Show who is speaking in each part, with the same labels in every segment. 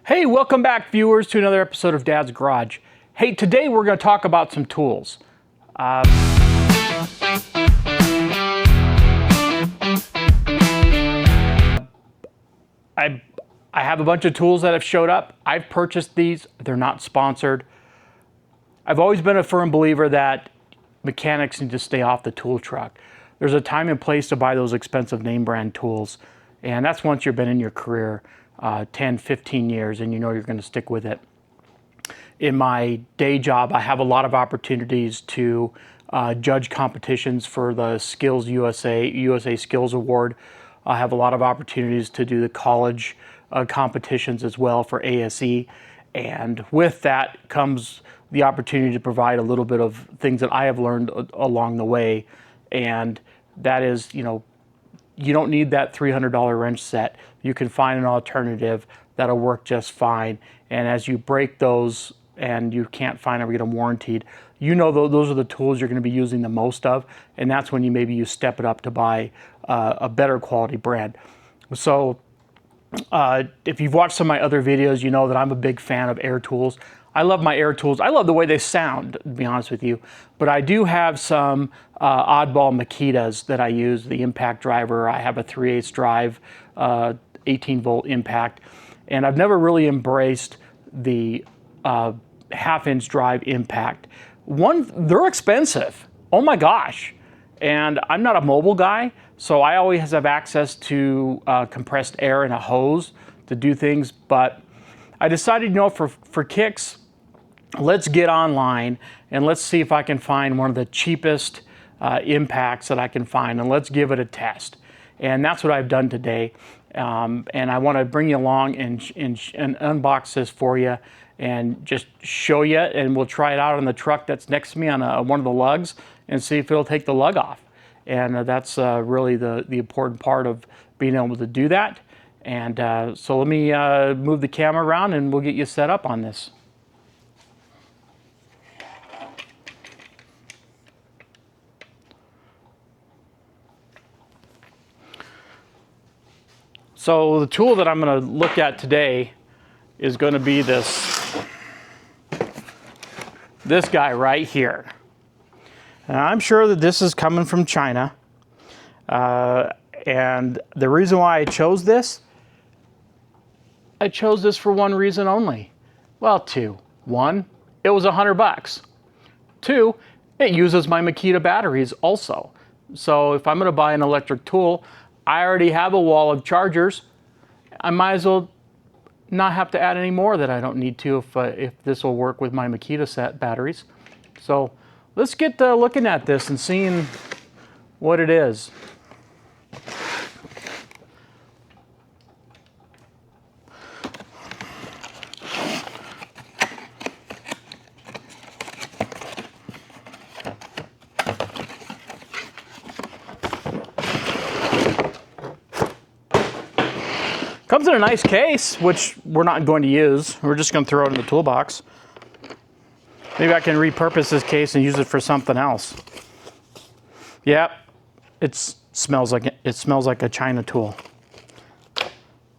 Speaker 1: Hey, welcome back, viewers, to another episode of Dad's Garage. Hey, today we're going to talk about some tools. I have a bunch of tools that have showed up. I've purchased these. They're not sponsored. I've always been a firm believer that mechanics need to stay off the tool truck. There's a time and place to buy those expensive name brand tools, and that's once you've been in your career 10, 15 years and you know you're going to stick with it. In my day job, I have a lot of opportunities to judge competitions for the Skills USA Skills Award. I have a lot of opportunities to do the college competitions as well for ASE, and with that comes the opportunity to provide a little bit of things that I have learned along the way, and that is, you don't need that $300 wrench set. You can find an alternative that'll work just fine, and as you break those and you can't find them or get them warranted, those are the tools you're going to be using the most of, and that's when you step it up to buy a better quality brand. So if you've watched some of my other videos, you know that I'm a big fan of air tools. I love my air tools. I love the way they sound, to be honest with you. But I do have some oddball Makitas that I use. The impact driver, I have a 3/8 drive, 18-volt impact. And I've never really embraced the half-inch drive impact. They're expensive. Oh my gosh. And I'm not a mobile guy, so I always have access to compressed air and a hose to do things. But I decided, for kicks, let's get online and let's see if I can find one of the cheapest impacts that I can find, and let's give it a test. And that's what I've done today. And I want to bring you along and unbox this for you and just show you, and we'll try it out on the truck that's next to me on one of the lugs and see if it'll take the lug off. And that's really the important part of being able to do that. And so let me move the camera around and we'll get you set up on this. So the tool that I'm going to look at today is going to be this guy right here. And I'm sure that this is coming from China. And the reason why I chose this for one reason only. Well, two. One, it was $100. Two, it uses my Makita batteries also. So if I'm going to buy an electric tool, I already have a wall of chargers. I might as well not have to add any more that I don't need to if this will work with my Makita set batteries. So let's get looking at this and seeing what it is. Comes in a nice case, which we're not going to use. We're just going to throw it in the toolbox. Maybe I can repurpose this case and use it for something else. Yep, it smells like a China tool.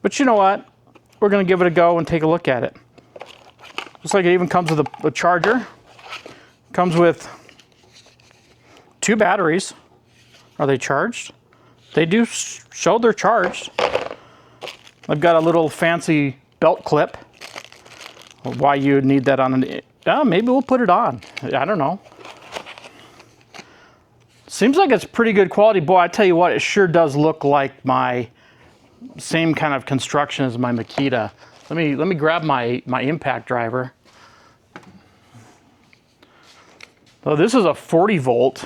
Speaker 1: But you know what? We're going to give it a go and take a look at it. Looks like it even comes with a charger. Comes with 2 batteries. Are they charged? They do show they're charged. I've got a little fancy belt clip. Why you would need that on maybe we'll put it on. I don't know. Seems like it's pretty good quality. Boy, I tell you what, it sure does look like my same kind of construction as my Makita. Let me grab my impact driver. So this is a 40 volt.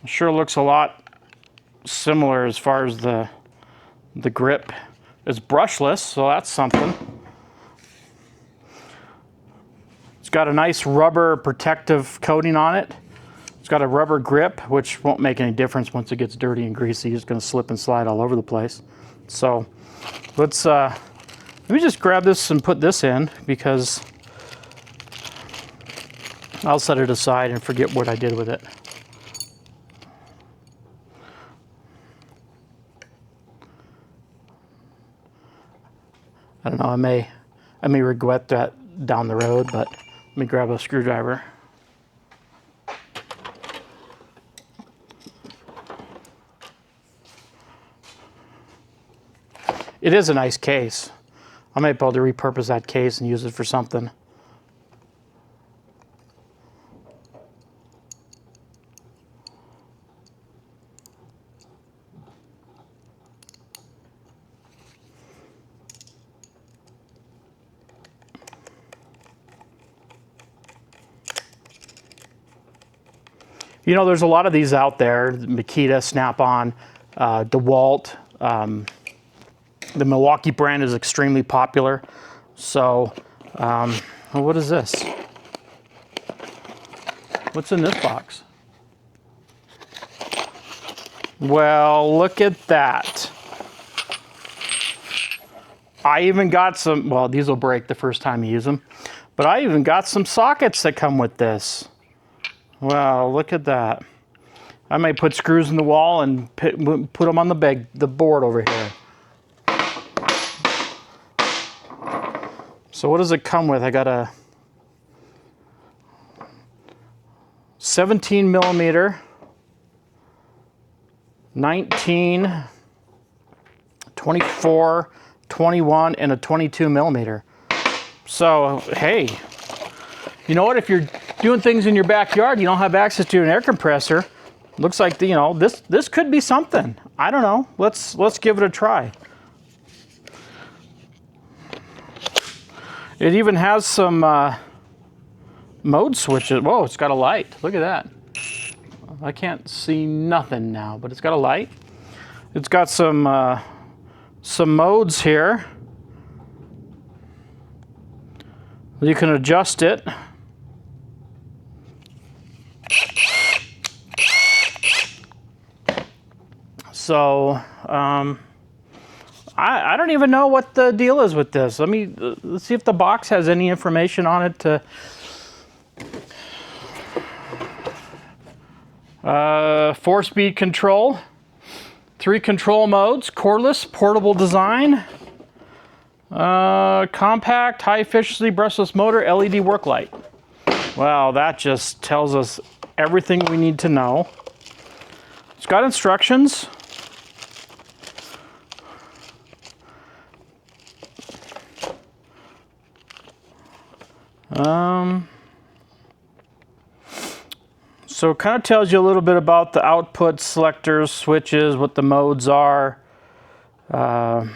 Speaker 1: It sure looks a lot similar as far as the grip. It's brushless, so that's something. It's got a nice rubber protective coating on it. It's got a rubber grip, which won't make any difference once it gets dirty and greasy. It's going to slip and slide all over the place. So let me just grab this and put this in, because I'll set it aside and forget what I did with it. I don't know, I may I may regret that down the road, but let me grab a screwdriver. It is a nice case. I might be able to repurpose that case and use it for something. You know, there's a lot of these out there, Makita, Snap-on, DeWalt. The Milwaukee brand is extremely popular. So, what is this? What's in this box? Well, look at that. I even got some, well, these will break the first time you use them, but I even got some sockets that come with this. Wow, look at that. I might put screws in the wall and put them on the board over here. So what does it come with? I got a 17 millimeter, 19, 24, 21, and a 22 millimeter. So, hey, you know what? If you're doing things in your backyard, you don't have access to an air compressor. Looks like, you know, this could be something. I don't know. Let's give it a try. It even has some mode switches. Whoa, it's got a light. Look at that. I can't see nothing now, but it's got a light. It's got some modes here. You can adjust it. So, I don't even know what the deal is with this. Let's see if the box has any information on it. 4-speed control, 3 control modes, cordless, portable design, compact, high efficiency brushless motor, LED work light. Wow, that just tells us everything we need to know. It's got instructions. So it kind of tells you a little bit about the output selectors, switches, what the modes are. I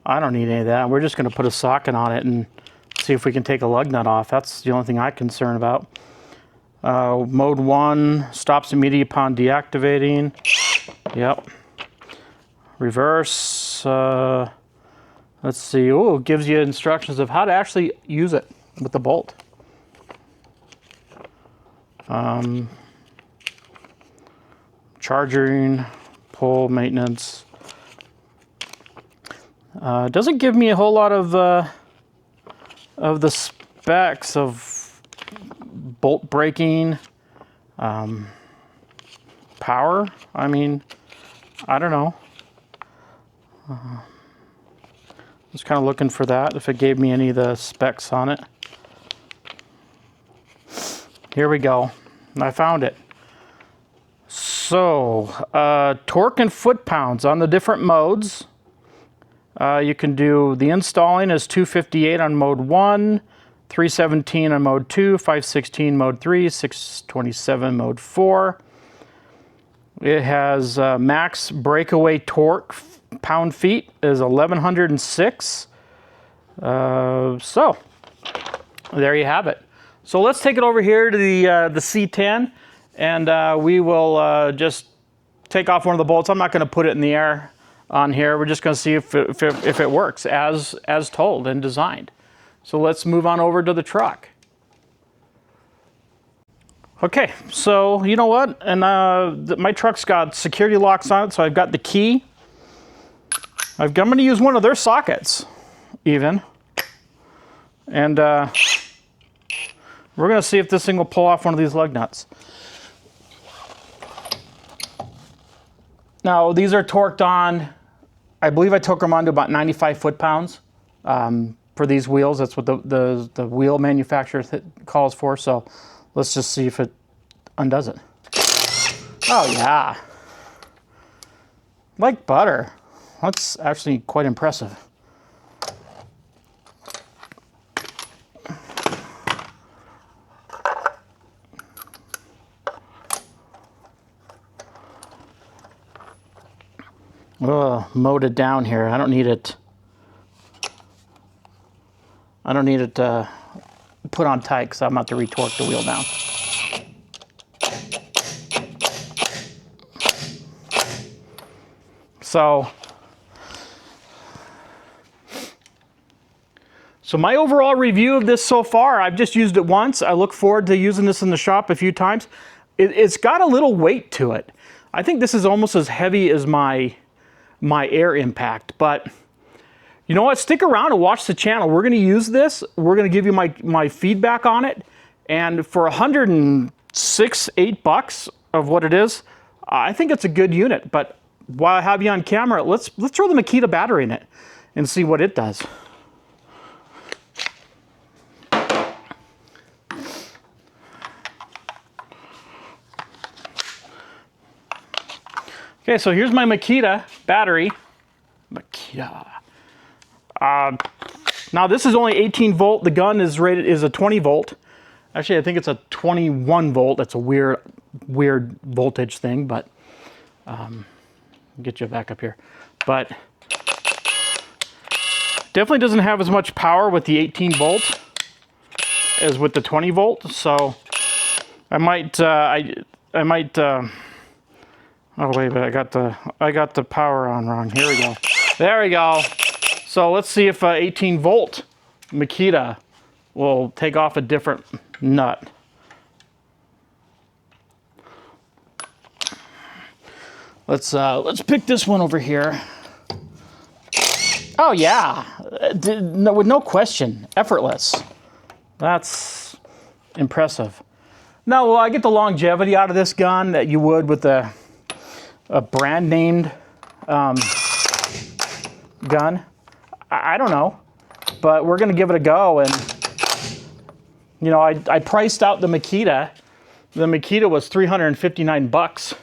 Speaker 1: don't need any of that. We're just going to put a socket on it and see if we can take a lug nut off. That's the only thing I'm concerned about. Mode 1 stops immediately upon deactivating. Yep. Reverse. Let's see. Oh, it gives you instructions of how to actually use it with the bolt. Charging, pull, maintenance. It doesn't give me a whole lot of the specs of bolt breaking, power. I mean, I don't know. Just kind of looking for that, if it gave me any of the specs on it. Here we go. I found it. So, torque and foot-pounds on the different modes. You can do the installing is 258 on mode 1, 317 on mode 2, 516 mode 3, 627 mode 4. It has max breakaway torque pound-feet is 1106. So, there you have it. So let's take it over here to the C10, and we will just take off one of the bolts. I'm not going to put it in the air on here. We're just going to see if it works as told and designed. So let's move on over to the truck. Okay, so you know what? And my truck's got security locks on it, so I've got the key. I'm going to use one of their sockets, even. And we're going to see if this thing will pull off one of these lug nuts. Now, these are torqued on I believe I took them on to about 95 foot-pounds for these wheels. That's what the wheel manufacturer calls for. So let's just see if it undoes it. Oh yeah, like butter. That's actually quite impressive. Oh, mowed it down here. I don't need it. I don't need it put on tight because I'm about to retorque the wheel down. So my overall review of this so far, I've just used it once. I look forward to using this in the shop a few times. It's got a little weight to it. I think this is almost as heavy as my air impact, but you know what? Stick around and watch the channel. We're going to use this. We're going to give you my feedback on it. And for $106, $8 of what it is, I think it's a good unit. But while I have you on camera, let's throw the Makita battery in it and see what it does. Okay, so here's my Makita battery. Makita. Now this is only 18 volt. The gun is a 20 volt. Actually, I think it's a 21 volt. That's a weird voltage thing, but get you back up here. But definitely doesn't have as much power with the 18 volt as with the 20 volt. So I might. Oh wait, but I got the power on wrong. Here we go. There we go. So let's see if 18 volt Makita will take off a different nut. Let's pick this one over here. Oh yeah, with no question, effortless. That's impressive. Now, will I get the longevity out of this gun that you would with a brand named gun? I don't know, but we're gonna give it a go. And you know, I priced out the Makita. The Makita was $359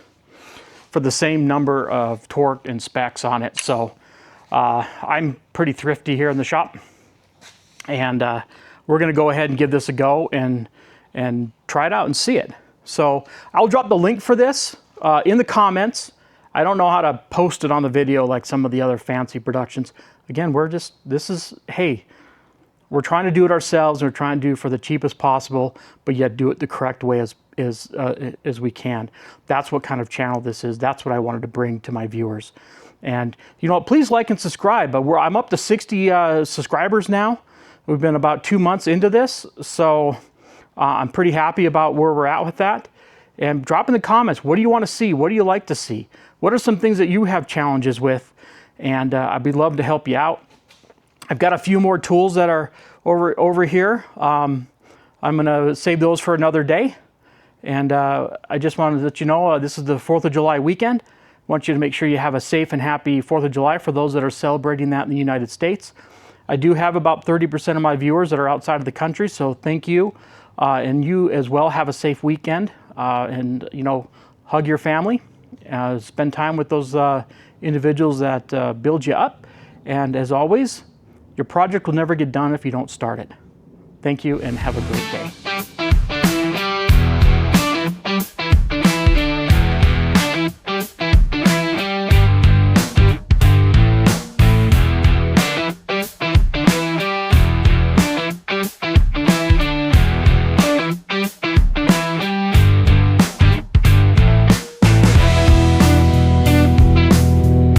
Speaker 1: for the same number of torque and specs on it. So I'm pretty thrifty here in the shop, and we're gonna go ahead and give this a go and try it out and see it. So I'll drop the link for this in the comments. I don't know how to post it on the video like some of the other fancy productions. Again, hey, we're trying to do it ourselves. We're trying to do it for the cheapest possible, but yet do it the correct way as we can. That's what kind of channel this is. That's what I wanted to bring to my viewers. And you know, please like and subscribe. But I'm up to 60 subscribers now. We've been about 2 months into this, so I'm pretty happy about where we're at with that. And drop in the comments, what do you want to see? What do you like to see? What are some things that you have challenges with? And I'd be love to help you out. I've got a few more tools that are over here. I'm gonna save those for another day. And I just wanted to let you know, this is the 4th of July weekend. I want you to make sure you have a safe and happy 4th of July for those that are celebrating that in the United States. I do have about 30% of my viewers that are outside of the country, so thank you. And you as well have a safe weekend. And you know, hug your family, spend time with those individuals that build you up. And as always, your project will never get done if you don't start it. Thank you and have a great day.